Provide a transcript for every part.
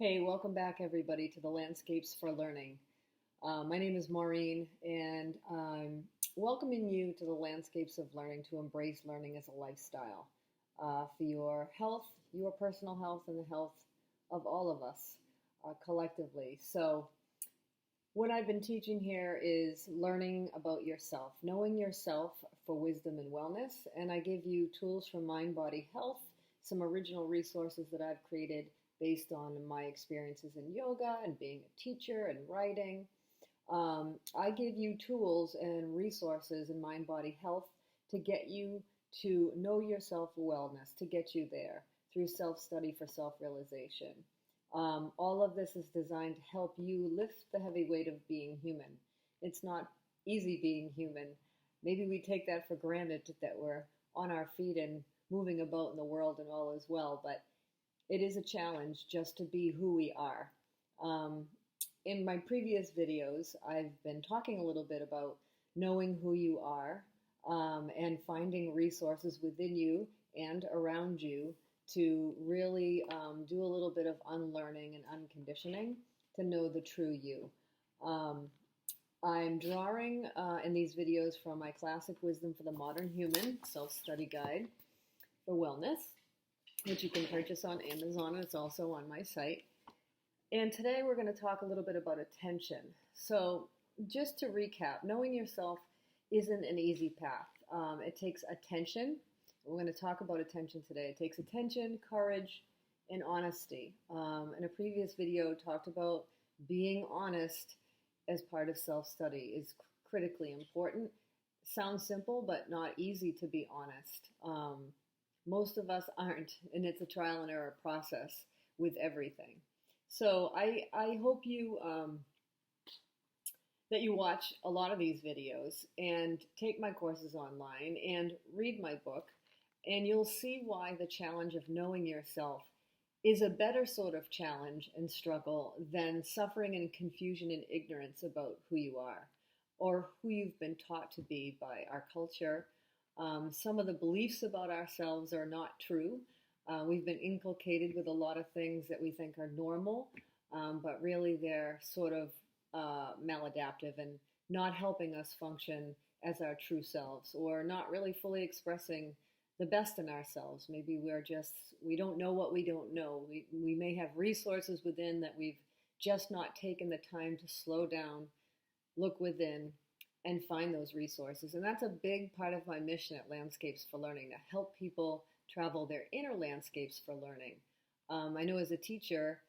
Hey, welcome back everybody to the Landscapes for Learning. My name is Maureen and I'm welcoming you to the Landscapes of Learning to embrace learning as a lifestyle for your health, your personal health, and the health of all of us collectively. So what I've been teaching here is learning about yourself, knowing yourself for wisdom and wellness, and I give you tools for mind-body health, some original resources that I've created based on my experiences in yoga and being a teacher and writing. I give you tools and resources in mind-body health to get you to know your self-wellness, to get you there through self-study for self-realization. All of this is designed to help you lift the heavy weight of being human. It's not easy being human. Maybe we take that for granted that we're on our feet and moving about in the world and all is well, but it is a challenge just to be who we are. In my previous videos, I've been talking a little bit about knowing who you are and finding resources within you and around you to really do a little bit of unlearning and unconditioning to know the true you. I'm drawing in these videos from my classic Wisdom for the Modern Human self-study guide for wellness, which you can purchase on Amazon, and it's also on my site. And today we're going to talk a little bit about attention. So just to recap, knowing yourself isn't an easy path. It takes attention. We're going to talk about attention today. It takes attention, courage, and honesty. In a previous video, talked about being honest as part of self-study is critically important. Sounds simple, but not easy to be honest. Most of us aren't, and it's a trial and error process with everything. So I hope you that you watch a lot of these videos and take my courses online and read my book, and you'll see why the challenge of knowing yourself is a better sort of challenge and struggle than suffering and confusion and ignorance about who you are or who you've been taught to be by our culture. Some of the beliefs about ourselves are not true. We've been inculcated with a lot of things that we think are normal, but really they're sort of maladaptive and not helping us function as our true selves, or not really fully expressing the best in ourselves. Maybe we don't know what we don't know. We may have resources within that we've just not taken the time to slow down, look within, and find those resources. And that's a big part of my mission at Landscapes for Learning, to help people travel their inner landscapes for learning. I know as a teacher,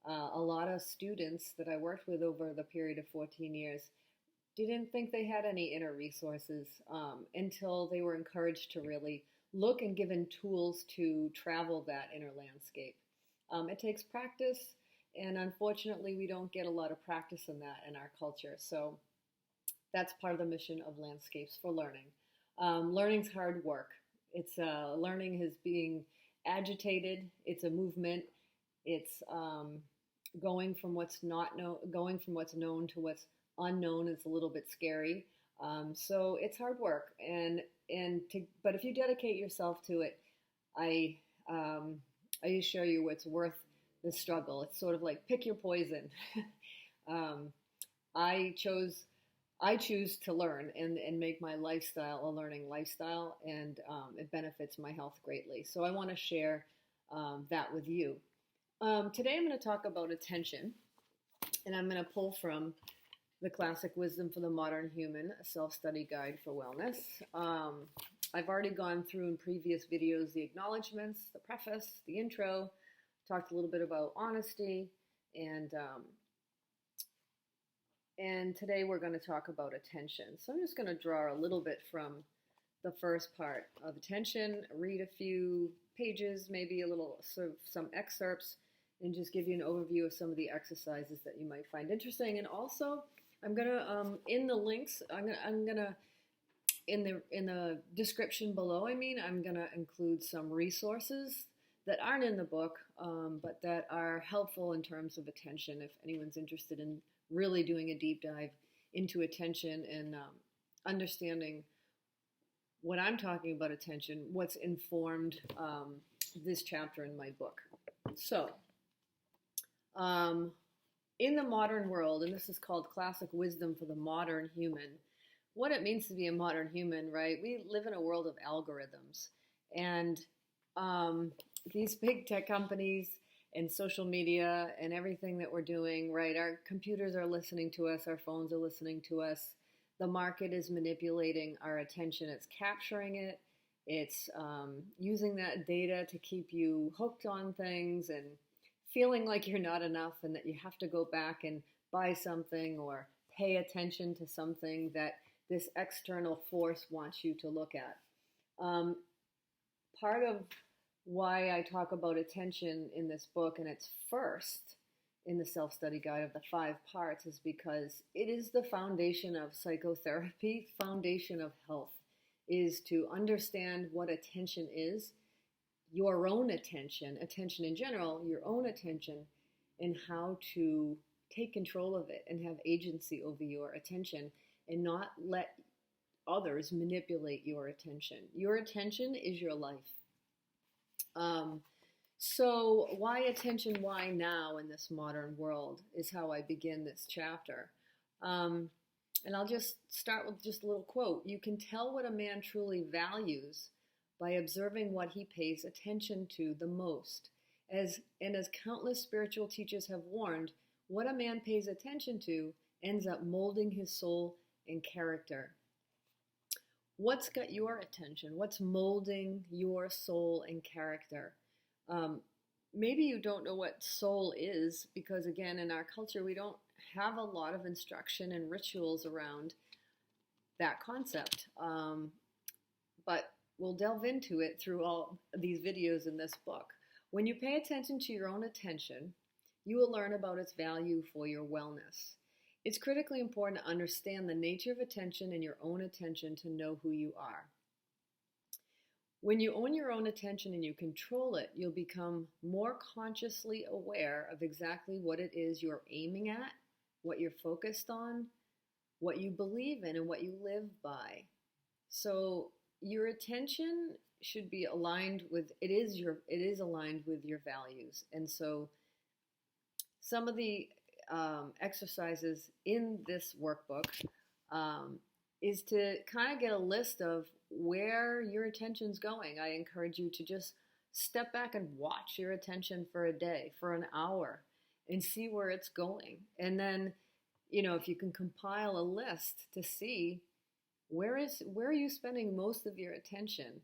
a lot of students that I worked with over the period of 14 years didn't think they had any inner resources until they were encouraged to really look and given tools to travel that inner landscape. It takes practice, and unfortunately we don't get a lot of practice in that in our culture. So that's part of the mission of Landscapes for Learning. Learning's hard work. It's learning is being agitated. It's a movement. It's going from what's known to what's unknown. Is a little bit scary. So it's hard work, but if you dedicate yourself to it, I assure you it's worth the struggle. It's sort of like pick your poison. I choose to learn and make my lifestyle a learning lifestyle, and it benefits my health greatly. So I want to share that with you. Today I'm going to talk about attention, and I'm going to pull from the classic Wisdom for the Modern Human, a self-study guide for wellness. I've already gone through in previous videos the acknowledgments, the preface, the intro, talked a little bit about honesty, and today we're going to talk about attention. So I'm just going to draw a little bit from the first part of attention, read a few pages, maybe a little sort of some excerpts, and just give you an overview of some of the exercises that you might find interesting. And also, I'm going to in the links, I'm going to in the description below, I'm going to include some resources that aren't in the book, but that are helpful in terms of attention if anyone's interested in really doing a deep dive into attention and understanding what I'm talking about attention, what's informed this chapter in my book. So Um, in the modern world, and this is called classic wisdom for the modern human, what it means to be a modern human, right? We live in a world of algorithms. And um, these big tech companies and social media and everything that we're doing, right? Our computers are listening to us, our phones are listening to us. The market is manipulating our attention, it's capturing it, it's using that data to keep you hooked on things and feeling like you're not enough and that you have to go back and buy something or pay attention to something that this external force wants you to look at. Um, Part of why I talk about attention in this book, and it's first in the self-study guide of the 5 parts, is because it is the foundation of psychotherapy, foundation of health, is to understand what attention is, your own attention, attention in general, your own attention, and how to take control of it and have agency over your attention and not let others manipulate your attention. Your attention is your life. So why attention, why now in this modern world is how I begin this chapter. And I'll just start with just a little quote. You can tell what a man truly values by observing what he pays attention to the most. As countless spiritual teachers have warned, what a man pays attention to ends up molding his soul and character. What's got your attention? What's molding your soul and character? Maybe you don't know what soul is because, again, in our culture, we don't have a lot of instruction and rituals around that concept. But we'll delve into it through all these videos in this book. When you pay attention to your own attention, you will learn about its value for your wellness. It's critically important to understand the nature of attention and your own attention to know who you are. When you own your own attention and you control it, you'll become more consciously aware of exactly what it is you're aiming at, what you're focused on, what you believe in, and what you live by. So your attention should be aligned with, it is aligned with your values. And so some of the exercises in this workbook is to kind of get a list of where your attention's going. I encourage you to just step back and watch your attention for a day, for an hour, and see where it's going. And then, if you can compile a list to see where are you spending most of your attention,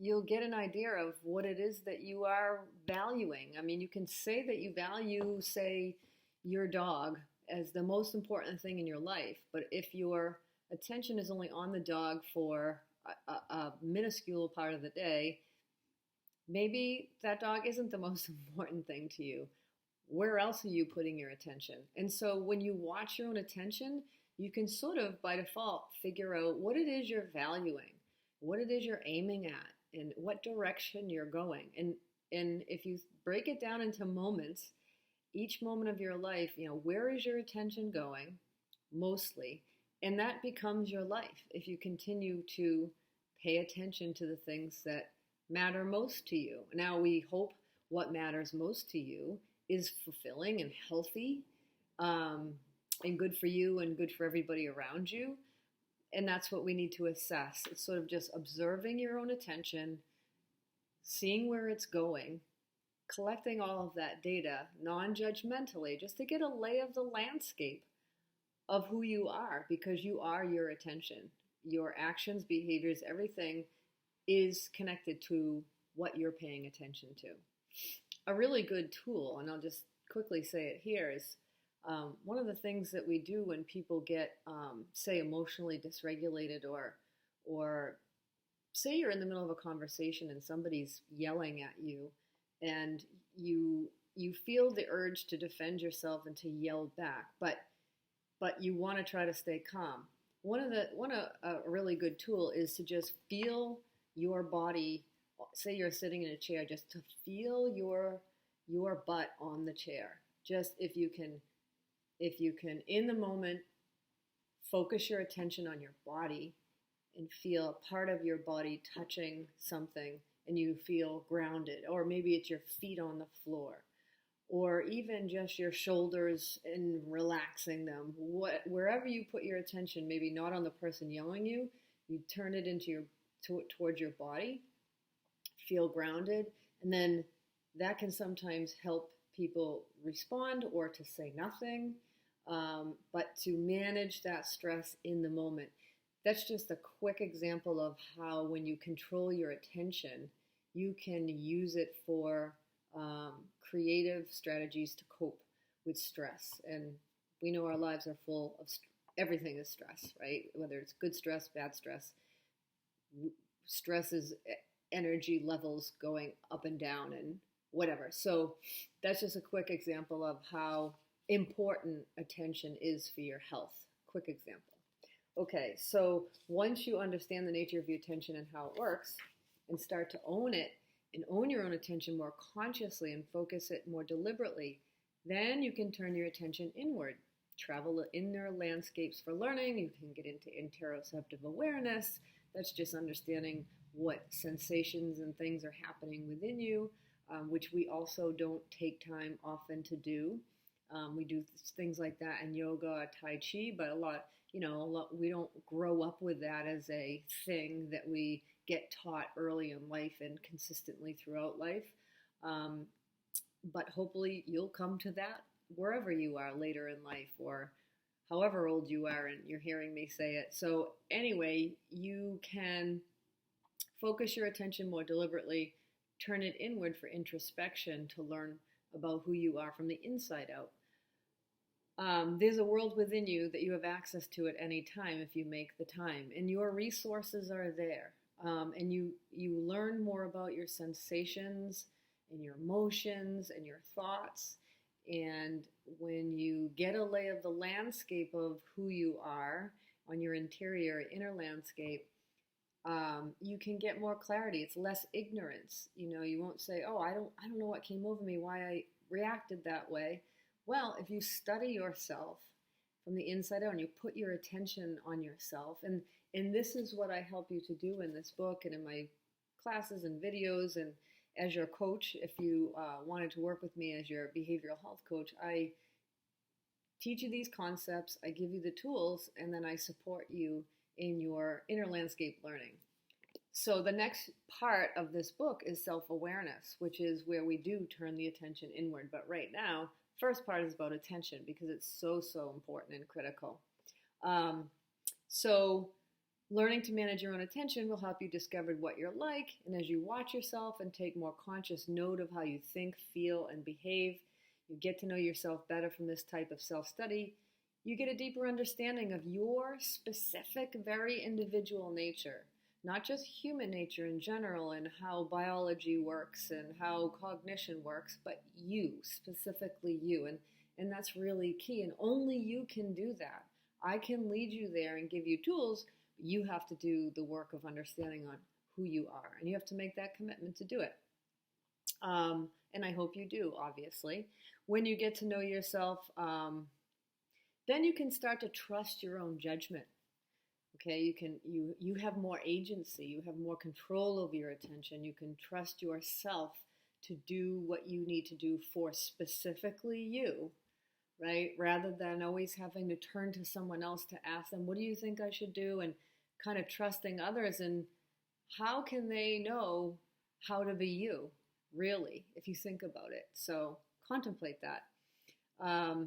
you'll get an idea of what it is that you are valuing. I mean, you can say that you value, say, your dog as the most important thing in your life, but if your attention is only on the dog for a minuscule part of the day, maybe that dog isn't the most important thing to you. Where else are you putting your attention? And so when you watch your own attention, you can sort of, by default, figure out what it is you're valuing, what it is you're aiming at, and what direction you're going. And if you break it down into moments, each moment of your life, where is your attention going mostly? And that becomes your life if you continue to pay attention to the things that matter most to you. Now, we hope what matters most to you is fulfilling and healthy, and good for you and good for everybody around you. And that's what we need to assess. It's sort of just observing your own attention, seeing where it's going, collecting all of that data non-judgmentally, just to get a lay of the landscape of who you are, because you are your attention. Your actions, behaviors, everything is connected to what you're paying attention to. A really good tool, and I'll just quickly say it here, is one of the things that we do when people get, say, emotionally dysregulated, or say you're in the middle of a conversation and somebody's yelling at you, and you feel the urge to defend yourself and to yell back, but you want to try to stay calm. A really good tool is to just feel your body. Say you're sitting in a chair, just to feel your butt on the chair. Just if you can in the moment focus your attention on your body and feel a part of your body touching something and you feel grounded, or maybe it's your feet on the floor, or even just your shoulders and relaxing them. Wherever you put your attention, maybe not on the person yelling you turn it into towards your body, feel grounded, and then that can sometimes help people respond or to say nothing, but to manage that stress in the moment. That's just a quick example of how when you control your attention, you can use it for creative strategies to cope with stress. And we know our lives are full of everything is stress, right? Whether it's good stress, bad stress. Stress is energy levels going up and down and whatever. So that's just a quick example of how important attention is for your health. Quick example. Okay, so once you understand the nature of your attention and how it works and start to own it and own your own attention more consciously and focus it more deliberately, then you can turn your attention inward. Travel inner landscapes for learning. You can get into interoceptive awareness. That's just understanding what sensations and things are happening within you, which we also don't take time often to do. We do things like that in yoga, Tai Chi, but a lot we don't grow up with that as a thing that we get taught early in life and consistently throughout life. But hopefully you'll come to that wherever you are later in life or however old you are and you're hearing me say it. So anyway, you can focus your attention more deliberately, turn it inward for introspection to learn about who you are from the inside out. There's a world within you that you have access to at any time if you make the time, and your resources are there. And you learn more about your sensations and your emotions and your thoughts. And when you get a lay of the landscape of who you are on your interior inner landscape, you can get more clarity. It's less ignorance. You won't say, "Oh, I don't know what came over me, why I reacted that way." Well, if you study yourself from the inside out and you put your attention on yourself, and this is what I help you to do in this book and in my classes and videos, and as your coach, if you wanted to work with me as your behavioral health coach, I teach you these concepts, I give you the tools, and then I support you in your inner landscape learning. So the next part of this book is self-awareness, which is where we do turn the attention inward. But right now, first part is about attention because it's so important and critical. So learning to manage your own attention will help you discover what you're like, and as you watch yourself and take more conscious note of how you think, feel, and behave, you get to know yourself better from this type of self-study. You get a deeper understanding of your specific, very individual nature, not just human nature in general and how biology works and how cognition works, but you, specifically you. And that's really key, and only you can do that. I can lead you there and give you tools. You have to do the work of understanding on who you are, and you have to make that commitment to do it. And I hope you do, obviously. When you get to know yourself, then you can start to trust your own judgment. Okay, you have more agency, you have more control over your attention. You can trust yourself to do what you need to do for specifically you, right? Rather than always having to turn to someone else to ask them, what do you think I should do? And kind of trusting others, and how can they know how to be you, really, if you think about it? So contemplate that.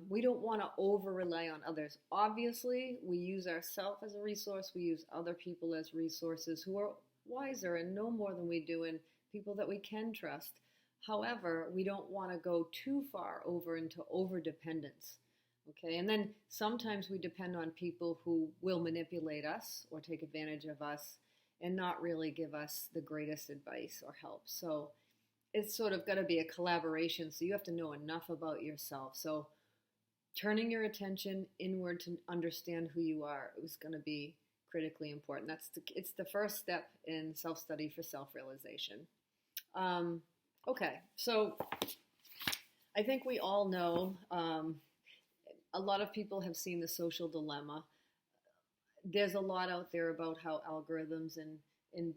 We don't want to over-rely on others. Obviously, we use ourselves as a resource. We use other people as resources who are wiser and know more than we do, and people that we can trust. However, we don't want to go too far over into over-dependence. Okay, and then sometimes we depend on people who will manipulate us or take advantage of us and not really give us the greatest advice or help. So it's sort of got to be a collaboration. So you have to know enough about yourself. So turning your attention inward to understand who you are is going to be critically important. It's the first step in self-study for self-realization. Okay, so I think we all know, a lot of people have seen The Social Dilemma. There's a lot out there about how algorithms and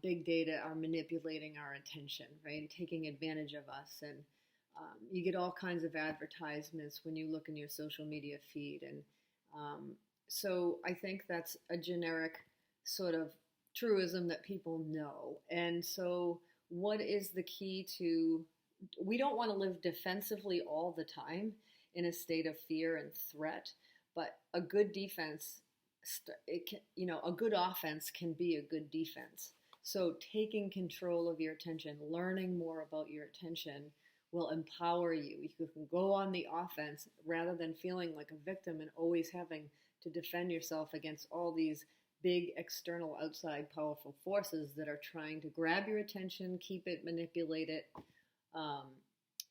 big data are manipulating our attention, right? Taking advantage of us. And You get all kinds of advertisements when you look in your social media feed. And so I think that's a generic sort of truism that people know. And so, what is the key to? We don't want to live defensively all the time in a state of fear and threat, but a good defense, a good offense can be a good defense. So taking control of your attention, learning more about your attention will empower you. You can go on the offense rather than feeling like a victim and always having to defend yourself against all these big external outside powerful forces that are trying to grab your attention, keep it, manipulate it.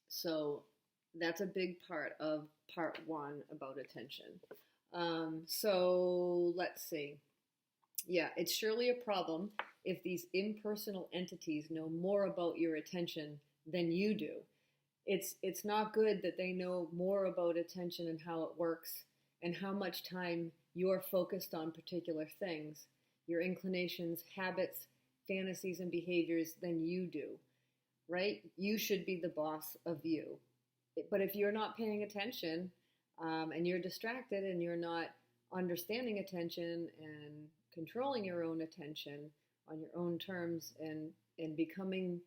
So that's a big part of part one about attention. So let's see. Yeah, it's surely a problem if these impersonal entities know more about your attention than you do. It's not good that they know more about attention and how it works and how much time you're focused on particular things, your inclinations, habits, fantasies, and behaviors than you do, right? You should be the boss of you. But if you're not paying attention and you're distracted and you're not understanding attention and controlling your own attention on your own terms and becoming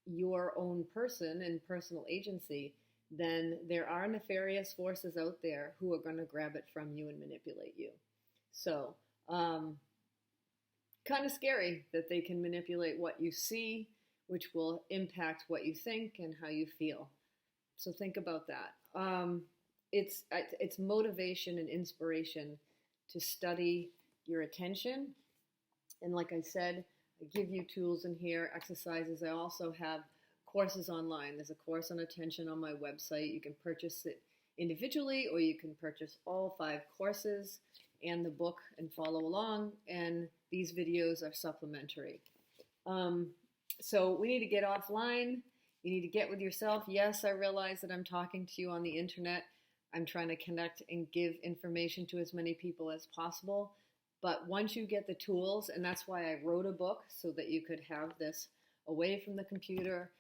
your own person and personal agency, then there are nefarious forces out there who are going to grab it from you and manipulate you. So, kind of scary that they can manipulate what you see, which will impact what you think and how you feel. So think about that. It's motivation and inspiration to study your attention. And like I said, I give you tools in here, exercises. I also have courses online. There's a course on attention on my website. You can purchase it individually, or you can purchase all 5 courses and the book and follow along. And these videos are supplementary. So we need to get offline. You need to get with yourself. Yes, I realize that I'm talking to you on the internet. I'm trying to connect and give information to as many people as possible. But once you get the tools, and that's why I wrote a book, so that you could have this away from the computer,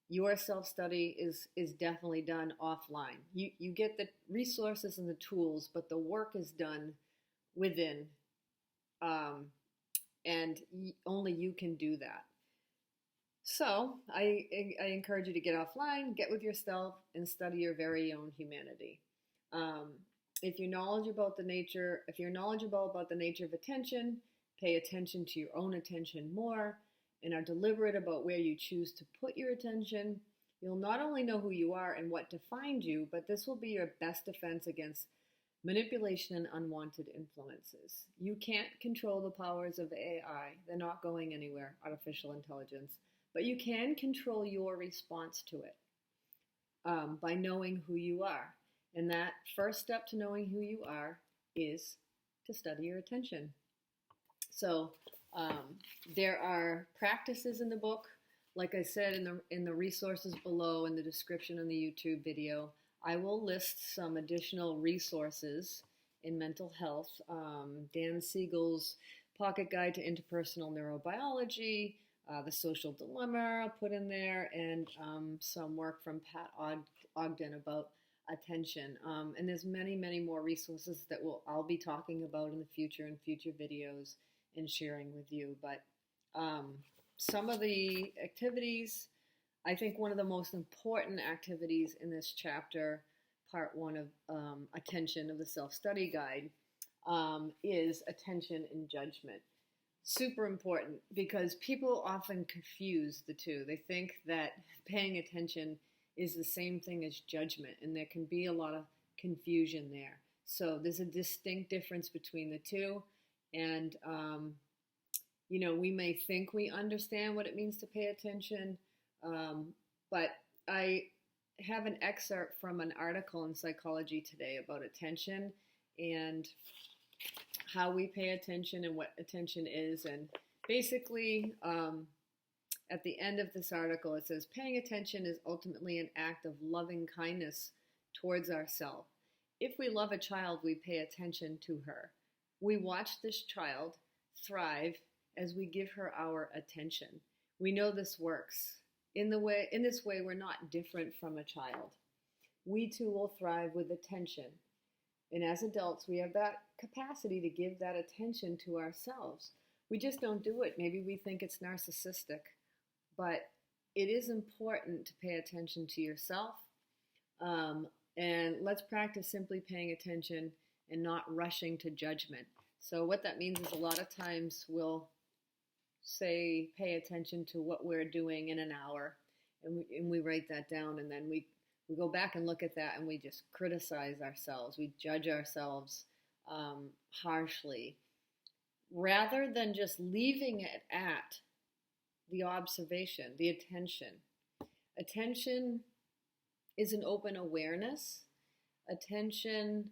your self-study is definitely done offline. You get the resources and the tools, but the work is done within, and only you can do that. So I encourage you to get offline, get with yourself, and study your very own humanity. If you're knowledgeable about the nature of attention, pay attention to your own attention more, and are deliberate about where you choose to put your attention, you'll not only know who you are and what defines you, but this will be your best defense against manipulation and unwanted influences. You can't control the powers of AI. They're not going anywhere, artificial intelligence. But you can control your response to it by knowing who you are. And that first step to knowing who you are is to study your attention. So there are practices in the book. Like I said, in the resources below, in the description on the YouTube video, I will list some additional resources in mental health. Dan Siegel's Pocket Guide to Interpersonal Neurobiology, The Social Dilemma I'll put in there, and some work from Pat Ogden about attention. And there's many, many more resources that I'll be talking about in the future in future videos and sharing with you. But some of the activities, I think one of the most important activities in this chapter, part 1 of attention of the self-study guide, is attention and judgment. Super important, because people often confuse the two. They think that paying attention is the same thing as judgment, and there can be a lot of confusion there. So there's a distinct difference between the two, and we may think we understand what it means to pay attention, but I have an excerpt from an article in Psychology Today about attention and how we pay attention and what attention is. And basically, at the end of this article, it says, paying attention is ultimately an act of loving kindness towards ourselves. If we love a child, we pay attention to her. We watch this child thrive as we give her our attention. We know this works. In this way, we're not different from a child. We too will thrive with attention. And as adults, we have that capacity to give that attention to ourselves. We just don't do it. Maybe we think it's narcissistic, but it is important to pay attention to yourself. And let's practice simply paying attention and not rushing to judgment. So what that means is a lot of times we'll say pay attention to what we're doing in an hour, and we write that down, and then we go back and look at that, and we just criticize ourselves. We judge ourselves harshly, rather than just leaving it at the observation, the attention. Attention is an open awareness. Attention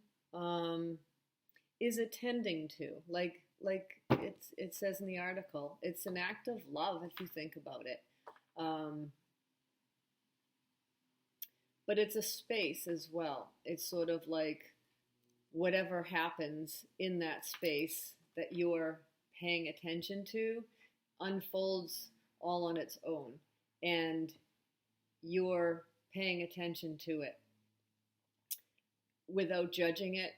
is attending to, like it says in the article, it's an act of love if you think about it. But it's a space as well. It's sort of like whatever happens in that space that you're paying attention to unfolds all on its own, and you're paying attention to it without judging it,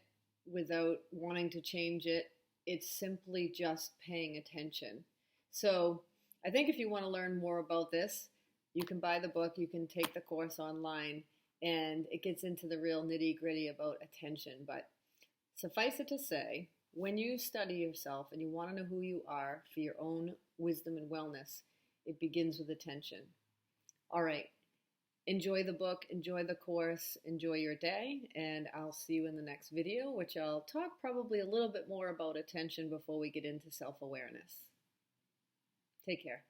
without wanting to change it. It's simply just paying attention. So I think if you want to learn more about this, you can buy the book, you can take the course online, and it gets into the real nitty-gritty about attention. But suffice it to say, when you study yourself and you want to know who you are for your own wisdom and wellness, it begins with attention. All right. Enjoy the book, enjoy the course, enjoy your day, and I'll see you in the next video, which I'll talk probably a little bit more about attention before we get into self-awareness. Take care.